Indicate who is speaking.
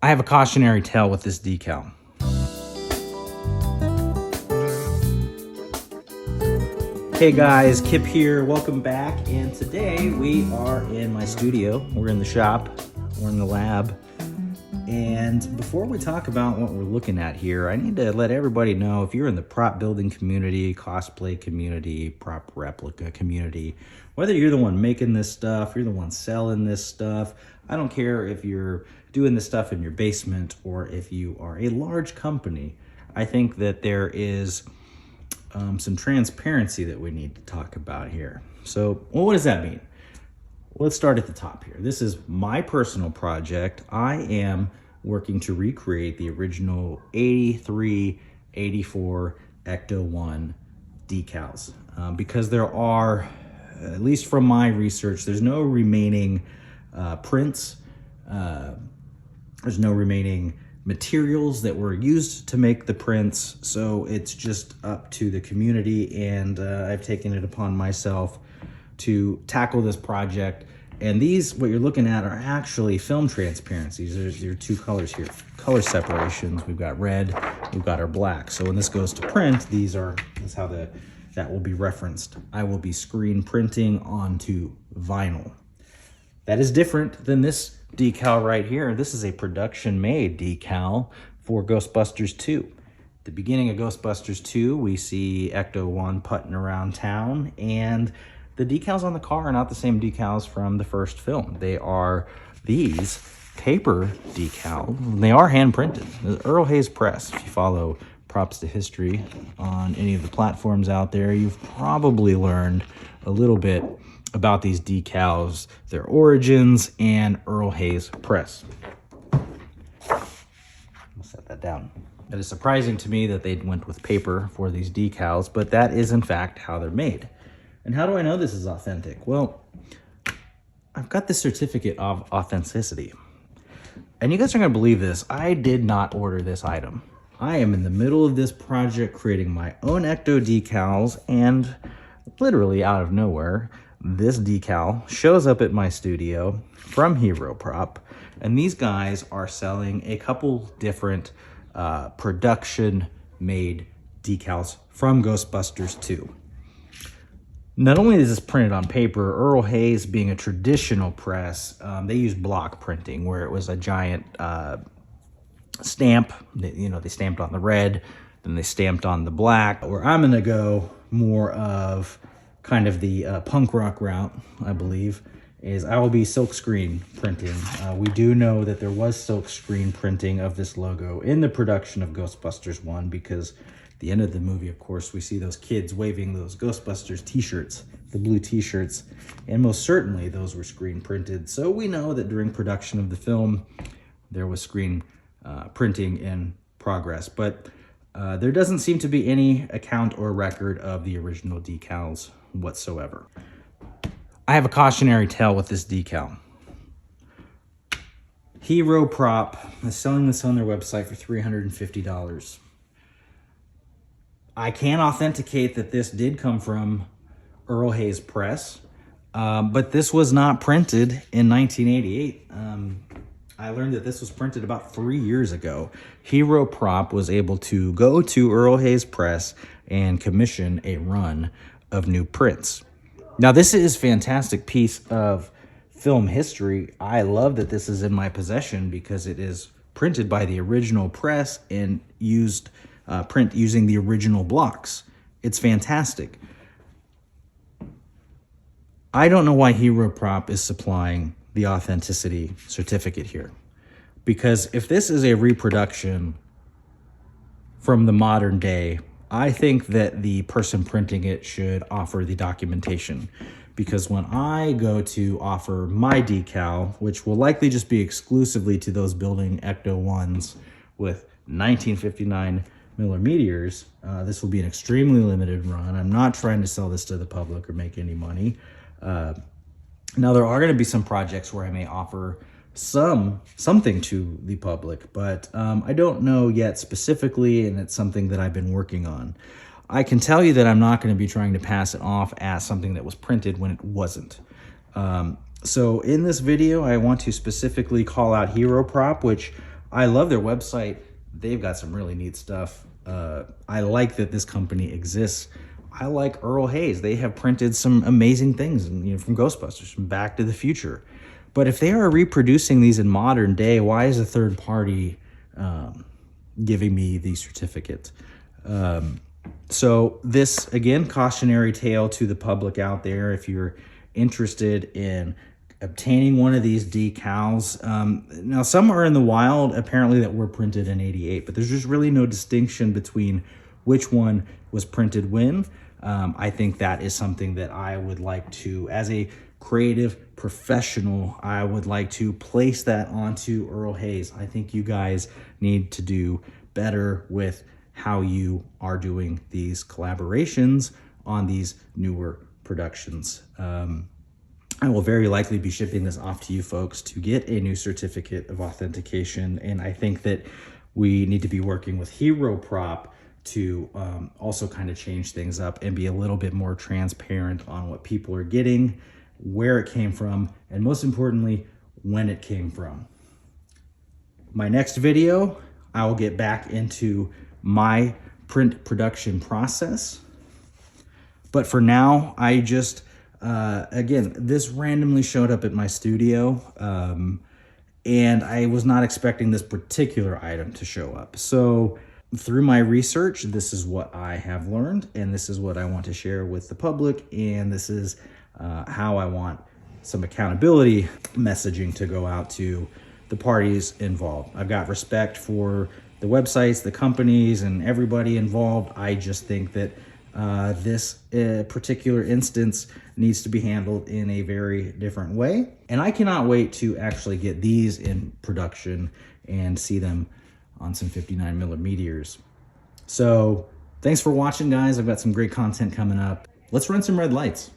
Speaker 1: I have a cautionary tale with this decal. Hey guys, Kip here, welcome back, and today we are in my studio. We're in the shop, we're in the lab, and before we talk about what we're looking at here, I need to let everybody know, if you're in the prop building community, cosplay community, prop replica community, whether you're the one making this stuff, you're the one selling this stuff, I don't care if you're doing this stuff in your basement or if you are a large company, I think that there is some transparency that we need to talk about here. So, well, what does that mean? Let's start at the top here. This is my personal project. I am working to recreate the original 83, 84 Ecto-1 decals because there are, at least from my research, there's no remaining prints. There's no remaining materials that were used to make the prints, so it's just up to the community, and I've taken it upon myself to tackle this project. And these, what you're looking at, are actually film transparencies. There are two colors here, color separations. We've got red, we've got our black. So when this goes to print, that's how that will be referenced. I will be screen printing onto vinyl. That is different than this decal right here. This is a production-made decal for Ghostbusters 2. At the beginning of Ghostbusters 2, we see Ecto-1 putting around town, and the decals on the car are not the same decals from the first film. They are these paper decals. They are hand-printed. The Earl Hay Press. If you follow Props to History on any of the platforms out there, you've probably learned a little bit about these decals, their origins, and Earl Hay Press. I'll set that down. It is surprising to me that they went with paper for these decals, but that is in fact how they're made. And how do I know this is authentic? Well, I've got the certificate of authenticity. And you guys are gonna believe this, I did not order this item. I am in the middle of this project creating my own Ecto decals, and literally out of nowhere, this decal shows up at my studio from Hero Prop, and these guys are selling a couple different production-made decals from Ghostbusters 2. Not only is this printed on paper, Earl Hay's being a traditional press, they use block printing, where it was a giant stamp. They stamped on the red, then they stamped on the black. Where I'm gonna go more of kind of the punk rock route, I believe, is I will be silk screen printing. We do know that there was silk screen printing of this logo in the production of Ghostbusters 1, because at the end of the movie, of course, we see those kids waving those Ghostbusters t-shirts, the blue t-shirts, and most certainly those were screen printed. So we know that during production of the film, there was screen printing in progress, but there doesn't seem to be any account or record of the original decals whatsoever. I have a cautionary tale with this decal. Hero Prop is selling this on their website for $350. I can authenticate that this did come from Earl Hay Press, but this was not printed in 1988. I learned that this was printed about 3 years ago. Hero Prop was able to go to Earl Hay Press and commission a run of new prints. Now, this is a fantastic piece of film history. I love that this is in my possession because it is printed by the original press and used print using the original blocks. It's fantastic. I don't know why Hero Prop is supplying the authenticity certificate here, because if this is a reproduction from the modern day, I think that the person printing it should offer the documentation, because when I go to offer my decal, which will likely just be exclusively to those building Ecto-1s with 1959 millimeters, this will be an extremely limited run. I'm not trying to sell this to the public or make any money. Now, there are going to be some projects where I may offer something to the public, but I don't know yet specifically, and it's something that I've been working on. I can tell you that I'm not going to be trying to pass it off as something that was printed when it wasn't. So in this video, I want to specifically call out Hero Prop, which I love their website. They've got some really neat stuff. I like that this company exists. I like Earl Hay's. They have printed some amazing things, from Ghostbusters, from Back to the Future. But if they are reproducing these in modern day, why is a third party giving me the certificate? So this, again, cautionary tale to the public out there. If you're interested in obtaining one of these decals, now some are in the wild, apparently, that were printed in '88, but there's just really no distinction between which one was printed when. I think that is something that I would like to, as a creative professional, I would like to place that onto Earl Hay's. I think you guys need to do better with how you are doing these collaborations on these newer productions. I will very likely be shipping this off to you folks to get a new certificate of authentication, and I think that we need to be working with Hero Prop to also kind of change things up and be a little bit more transparent on what people are getting, where it came from, and most importantly, when it came from. My next video, I will get back into my print production process. But for now, I just, again, this randomly showed up at my studio, and I was not expecting this particular item to show up. So through my research, this is what I have learned, and this is what I want to share with the public, and this is how I want some accountability messaging to go out to the parties involved. I've got respect for the websites, the companies, and everybody involved. I just think that this particular instance needs to be handled in a very different way. And I cannot wait to actually get these in production and see them on some 59mm meteors. So thanks for watching, guys. I've got some great content coming up. Let's run some red lights.